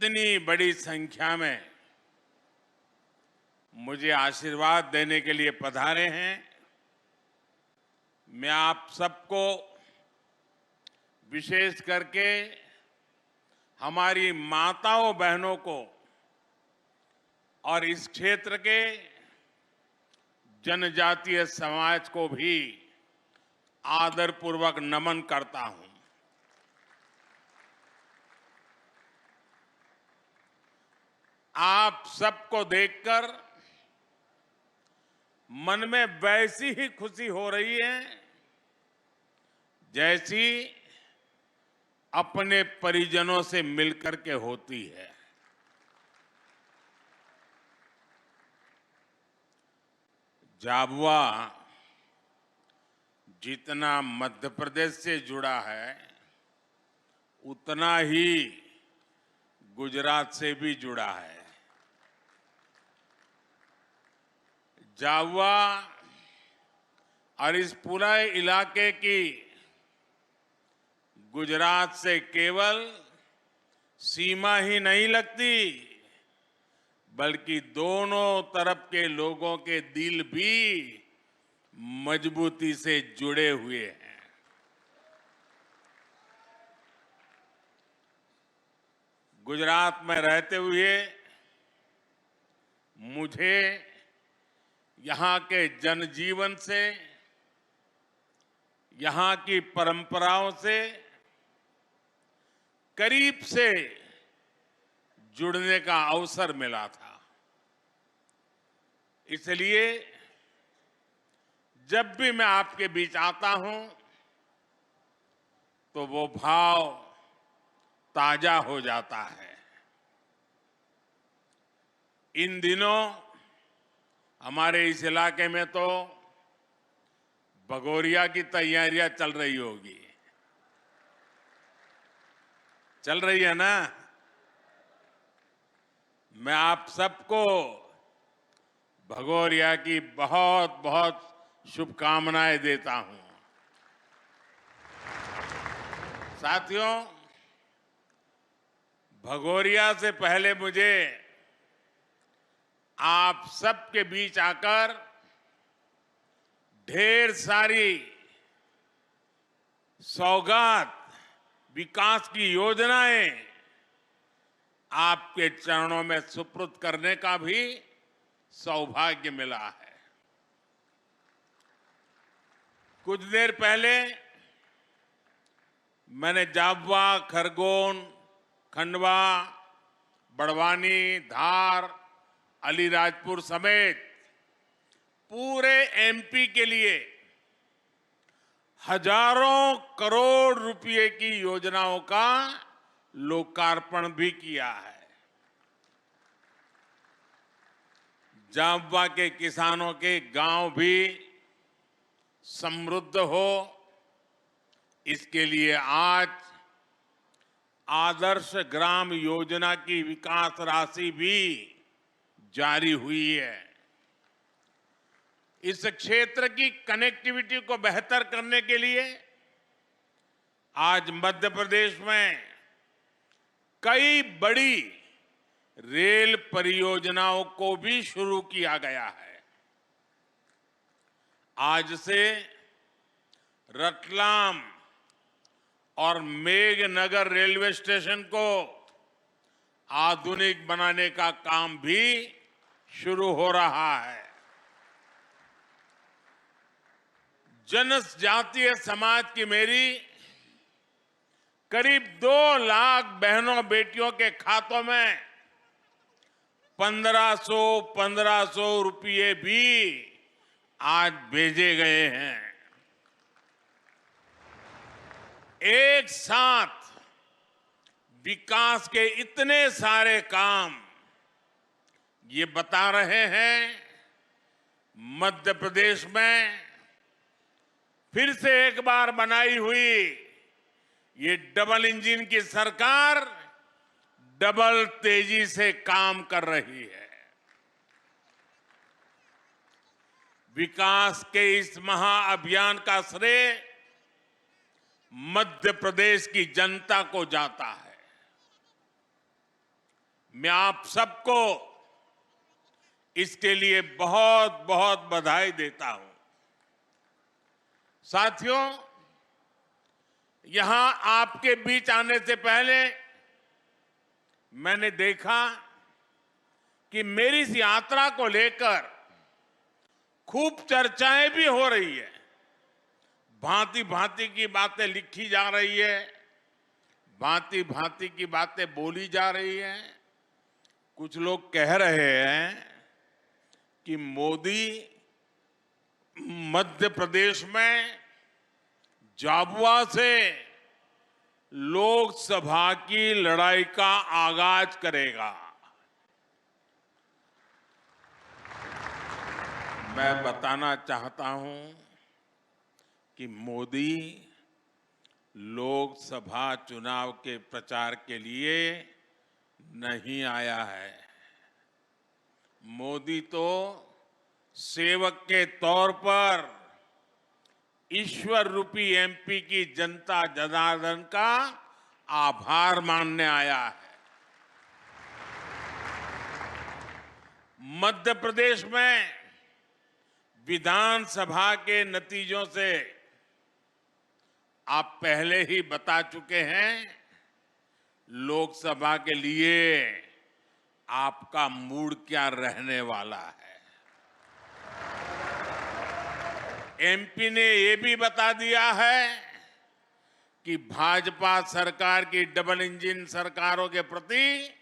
इतनी बड़ी संख्या में मुझे आशीर्वाद देने के लिए पधारे हैं। मैं आप सबको, विशेष करके हमारी माताओं बहनों को और इस क्षेत्र के जनजातीय समाज को भी आदरपूर्वक नमन करता हूं। आप सबको देखकर मन में वैसी ही खुशी हो रही है जैसी अपने परिजनों से मिलकर के होती है। झाबुआ जितना मध्य प्रदेश से जुड़ा है, उतना ही गुजरात से भी जुड़ा है। झाबुआ और इस पूरे इलाके की गुजरात से केवल सीमा ही नहीं लगती, बल्कि दोनों तरफ के लोगों के दिल भी मजबूती से जुड़े हुए हैं। गुजरात में रहते हुए मुझे यहाँ के जनजीवन से, यहाँ की परंपराओं से करीब से जुड़ने का अवसर मिला था। इसलिए जब भी मैं आपके बीच आता हूं तो वो भाव ताजा हो जाता है। इन दिनों हमारे इस इलाके में तो भगोरिया की तैयारियां चल रही होगी। चल रही है ना? मैं आप सबको भगोरिया की बहुत बहुत शुभकामनाएं देता हूं। साथियों, भगोरिया से पहले मुझे आप सबके बीच आकर ढेर सारी सौगात, विकास की योजनाएं आपके चरणों में सुपुर्द करने का भी सौभाग्य मिला है। कुछ देर पहले मैंने झाबुआ, खरगोन, खंडवा, बड़वानी, धार, अलीराजपुर समेत पूरे एमपी के लिए हजारों करोड़ रुपए की योजनाओं का लोकार्पण भी किया है। झाबुआ के किसानों के गांव भी समृद्ध हो, इसके लिए आज आदर्श ग्राम योजना की विकास राशि भी जारी हुई है। इस क्षेत्र की कनेक्टिविटी को बेहतर करने के लिए आज मध्य प्रदेश में कई बड़ी रेल परियोजनाओं को भी शुरू किया गया है। आज से रतलाम और मेघनगर रेलवे स्टेशन को आधुनिक बनाने का काम भी शुरू हो रहा है। जनजातीय समाज की मेरी करीब 2 लाख बहनों बेटियों के खातों में 1500 रुपये भी आज भेजे गए हैं। एक साथ विकास के इतने सारे काम ये बता रहे हैं मध्य प्रदेश में फिर से एक बार बनाई हुई ये डबल इंजन की सरकार डबल तेजी से काम कर रही है। विकास के इस महाअभियान का श्रेय मध्य प्रदेश की जनता को जाता है। मैं आप सबको इसके लिए बहुत बहुत बधाई देता हूं। साथियों, यहां आपके बीच आने से पहले मैंने देखा कि मेरी इस यात्रा को लेकर खूब चर्चाएं भी हो रही है। भांति भांति की बातें लिखी जा रही है, भांति भांति की बातें बोली जा रही है। कुछ लोग कह रहे हैं कि मोदी मध्य प्रदेश में झाबुआ से लोकसभा की लड़ाई का आगाज करेगा। मैं बताना चाहता हूं कि मोदी लोकसभा चुनाव के प्रचार के लिए नहीं आया है। मोदी तो सेवक के तौर पर ईश्वर रूपी एमपी की जनता जनार्दन का आभार मानने आया है। मध्य प्रदेश में विधानसभा के नतीजों से आप पहले ही बता चुके हैं, लोकसभा के लिए आपका मूड क्या रहने वाला है। एमपी ने ये भी बता दिया है कि भाजपा सरकार की डबल इंजन सरकारों के प्रति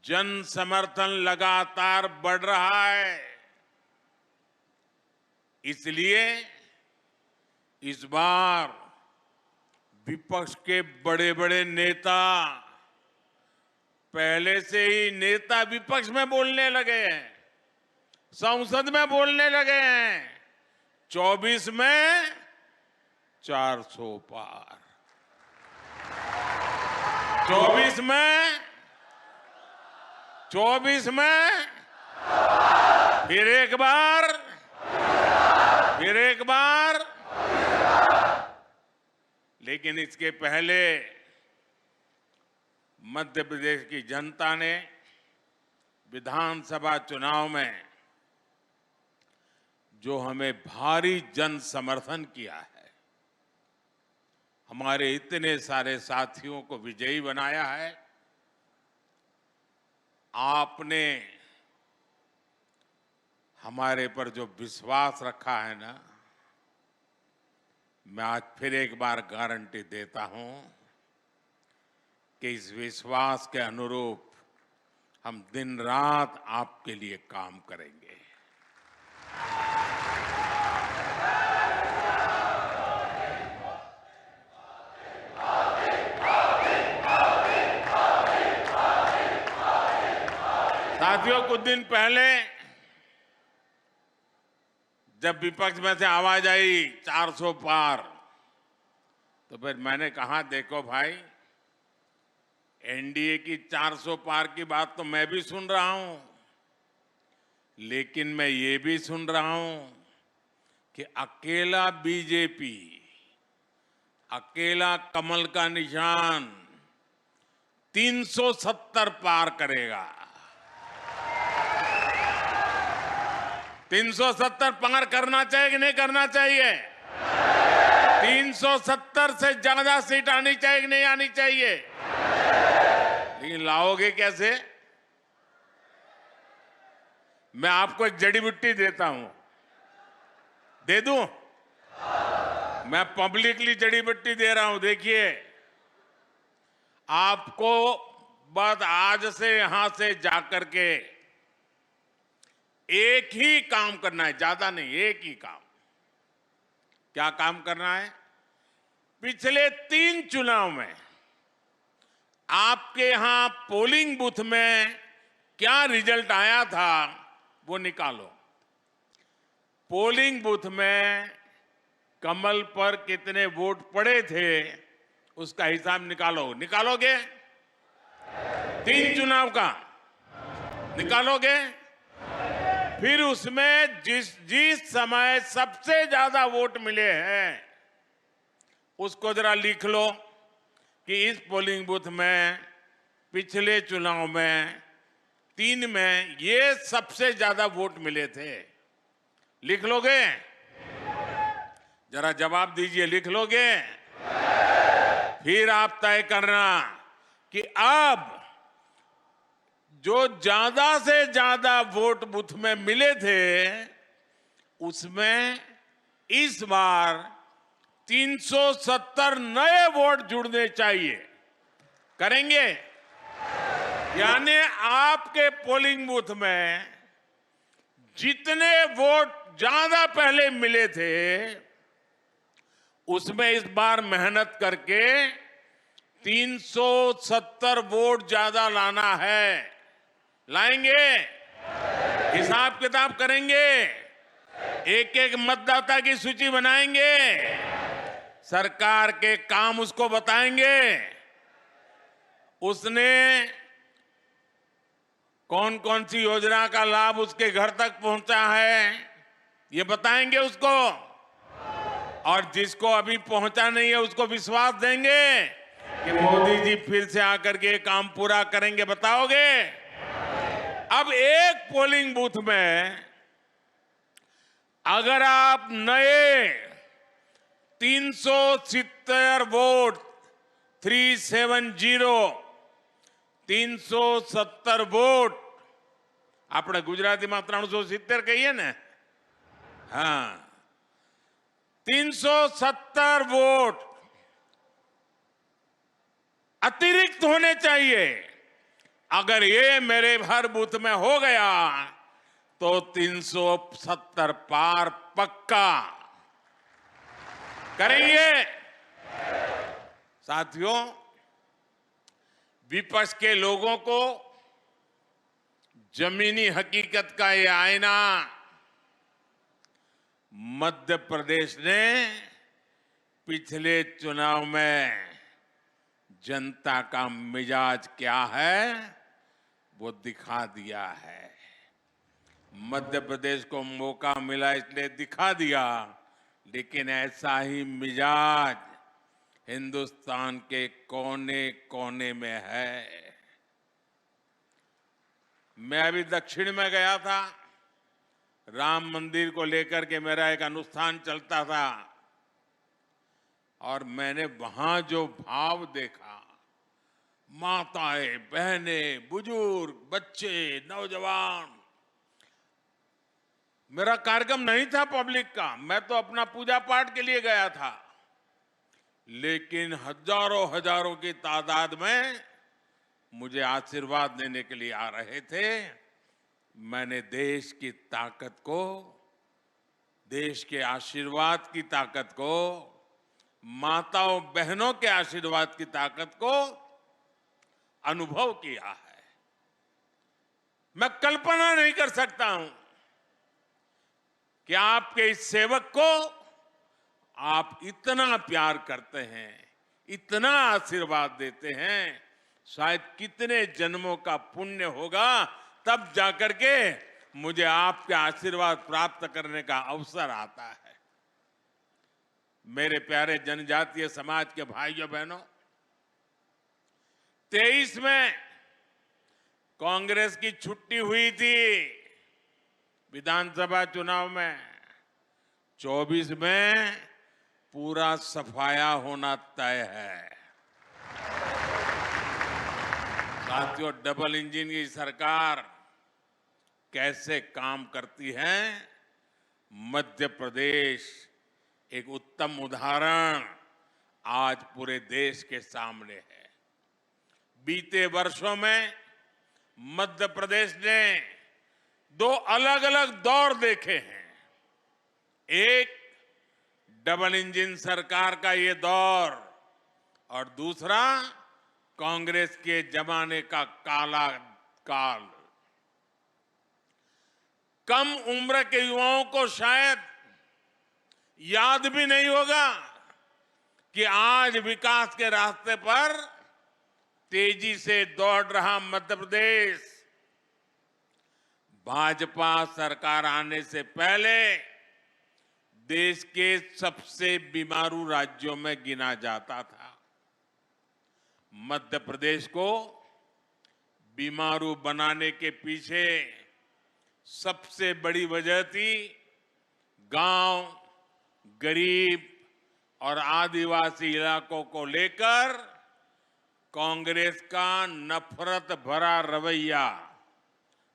जन समर्थन लगातार बढ़ रहा है। इसलिए इस बार विपक्ष के बड़े बड़े नेता पहले से ही नेता विपक्ष में बोलने लगे हैं, संसद में बोलने लगे हैं। 24 में 400 पार, 24 में फिर एक बार, लेकिन इसके पहले मध्य प्रदेश की जनता ने विधानसभा चुनाव में जो हमें भारी जन समर्थन किया है, हमारे इतने सारे साथियों को विजयी बनाया है। आपने हमारे पर जो विश्वास रखा है ना, मैं आज फिर एक बार गारंटी देता हूं कि इस विश्वास के अनुरूप हम दिन रात आपके लिए काम करेंगे। साथियों, कुछ दिन पहले जब विपक्ष में से आवाज आई 400 पार, तो फिर मैंने कहा, देखो भाई, एनडीए की 400 पार की बात तो मैं भी सुन रहा हूं, लेकिन मैं ये भी सुन रहा हूं कि अकेला बीजेपी, अकेला कमल का निशान 370 पार करेगा। 370 पार करना चाहिए कि नहीं करना चाहिए? 370 से ज्यादा सीट आनी चाहिए कि नहीं आनी चाहिए? लेकिन लाओगे कैसे? मैं आपको एक जड़ी बूटी देता हूं, दे दूं? मैं पब्लिकली जड़ी बूटी दे रहा हूं। देखिए, आपको बस आज से यहां से जाकर के एक ही काम करना है, ज्यादा नहीं, एक ही काम। क्या काम करना है? पिछले 3 चुनाव में आपके यहां पोलिंग बूथ में क्या रिजल्ट आया था वो निकालो। पोलिंग बूथ में कमल पर कितने वोट पड़े थे उसका हिसाब निकालो। निकालोगे? 3 चुनाव का निकालोगे? फिर उसमें जिस समय सबसे ज्यादा वोट मिले हैं उसको जरा लिख लो कि इस पोलिंग बूथ में पिछले चुनाव में 3 में ये सबसे ज्यादा वोट मिले थे। लिख लोगे? जरा जवाब दीजिए, लिख लोगे? फिर आप तय करना कि अब जो ज्यादा से ज्यादा वोट बूथ में मिले थे उसमें इस बार 370 नए वोट जुड़ने चाहिए। करेंगे? यानी आपके पोलिंग बूथ में जितने वोट ज्यादा पहले मिले थे उसमें इस बार मेहनत करके 370 वोट ज्यादा लाना है। लाएंगे? हिसाब किताब करेंगे? एक एक मतदाता की सूची बनाएंगे? सरकार के काम उसको बताएंगे? उसने कौन कौन सी योजना का लाभ उसके घर तक पहुंचा है ये बताएंगे उसको, और जिसको अभी पहुंचा नहीं है उसको विश्वास देंगे कि मोदी जी फिर से आकर के काम पूरा करेंगे। बताओगे? अब एक पोलिंग बूथ में अगर आप नए 370 वोट 370 वोट આપણે ગુજરાતીમાં 370 કહીએ ને, हाँ 370 वोट अतिरिक्त होने चाहिए। अगर ये मेरे हर बूथ में हो गया तो 370 पार पक्का करेंगे। साथियों, विपक्ष के लोगों को जमीनी हकीकत का ये आईना मध्य प्रदेश ने पिछले चुनाव में जनता का मिजाज क्या है वो दिखा दिया है। मध्य प्रदेश को मौका मिला इसलिए दिखा दिया, लेकिन ऐसा ही मिजाज हिंदुस्तान के कोने कोने में है। मैं अभी दक्षिण में गया था, राम मंदिर को लेकर के मेरा एक अनुष्ठान चलता था और मैंने वहां जो भाव देखा, माताएं, बहनें, बुजुर्ग, बच्चे, नौजवान। मेरा कार्यक्रम नहीं था पब्लिक का, मैं तो अपना पूजा पाठ के लिए गया था, लेकिन हजारों हजारों की तादाद में मुझे आशीर्वाद देने के लिए आ रहे थे। मैंने देश की ताकत को, देश के आशीर्वाद की ताकत को, माताओं बहनों के आशीर्वाद की ताकत को अनुभव किया है। मैं कल्पना नहीं कर सकता हूं कि आपके इस सेवक को आप इतना प्यार करते हैं, इतना आशीर्वाद देते हैं। शायद कितने जन्मों का पुण्य होगा तब जाकर के मुझे आपके आशीर्वाद प्राप्त करने का अवसर आता है। मेरे प्यारे जनजातीय समाज के भाइयों बहनों, 23 में कांग्रेस की छुट्टी हुई थी विधानसभा चुनाव में, 24 में पूरा सफाया होना तय है। साथियों, डबल इंजन की सरकार कैसे काम करती है, मध्य प्रदेश एक उत्तम उदाहरण आज पूरे देश के सामने है। बीते वर्षों में मध्य प्रदेश ने 2 अलग अलग दौर देखे हैं। एक डबल इंजन सरकार का ये दौर और दूसरा कांग्रेस के जमाने का काला काल। कम उम्र के युवाओं को शायद याद भी नहीं होगा कि आज विकास के रास्ते पर तेजी से दौड़ रहा मध्य प्रदेश भाजपा सरकार आने से पहले देश के सबसे बीमारू राज्यों में गिना जाता था। मध्य प्रदेश को बीमारू बनाने के पीछे सबसे बड़ी वजह थी गांव, गरीब और आदिवासी इलाकों को लेकर कांग्रेस का नफरत भरा रवैया।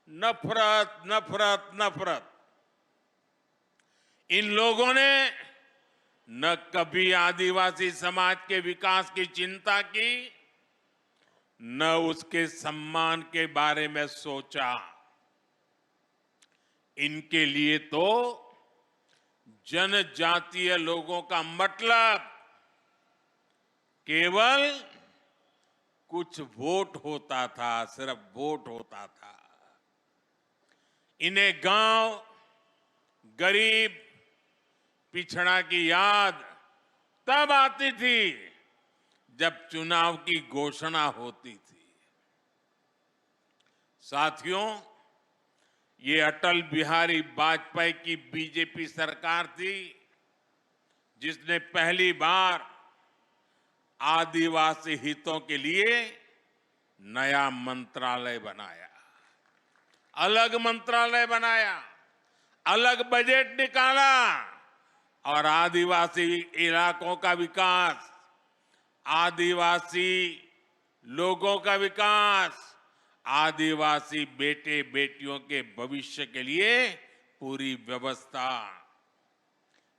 नफरत, नफरत, नफरत। इन लोगों ने न कभी आदिवासी समाज के विकास की चिंता की, न उसके सम्मान के बारे में सोचा। इनके लिए तो जनजातीय लोगों का मतलब केवल कुछ वोट होता था, सिर्फ वोट होता था। इन्हें गांव, गरीब, पिछड़ा की याद तब आती थी जब चुनाव की घोषणा होती थी। साथियों, ये अटल बिहारी वाजपेयी की बीजेपी सरकार थी जिसने पहली बार आदिवासी हितों के लिए नया मंत्रालय बनाया, अलग मंत्रालय बनाया, अलग बजट निकाला और आदिवासी इलाकों का विकास, आदिवासी लोगों का विकास, आदिवासी बेटे बेटियों के भविष्य के लिए पूरी व्यवस्था।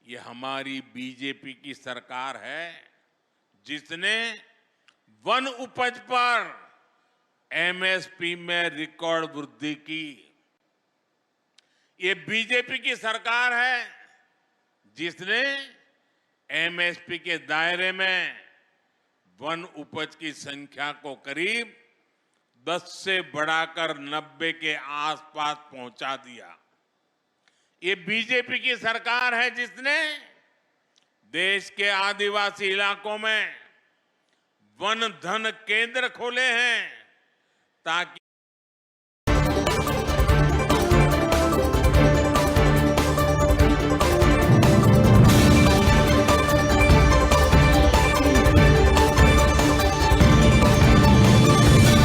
ये हमारी बीजेपी की सरकार है जिसने वन उपज पर एमएसपी में रिकॉर्ड वृद्धि की। ये बीजेपी की सरकार है जिसने एमएसपी के दायरे में वन उपज की संख्या को करीब 10 से बढ़ाकर 90 के आसपास पहुंचा दिया। ये बीजेपी की सरकार है जिसने देश के आदिवासी इलाकों में वन धन केंद्र खोले हैं ताकि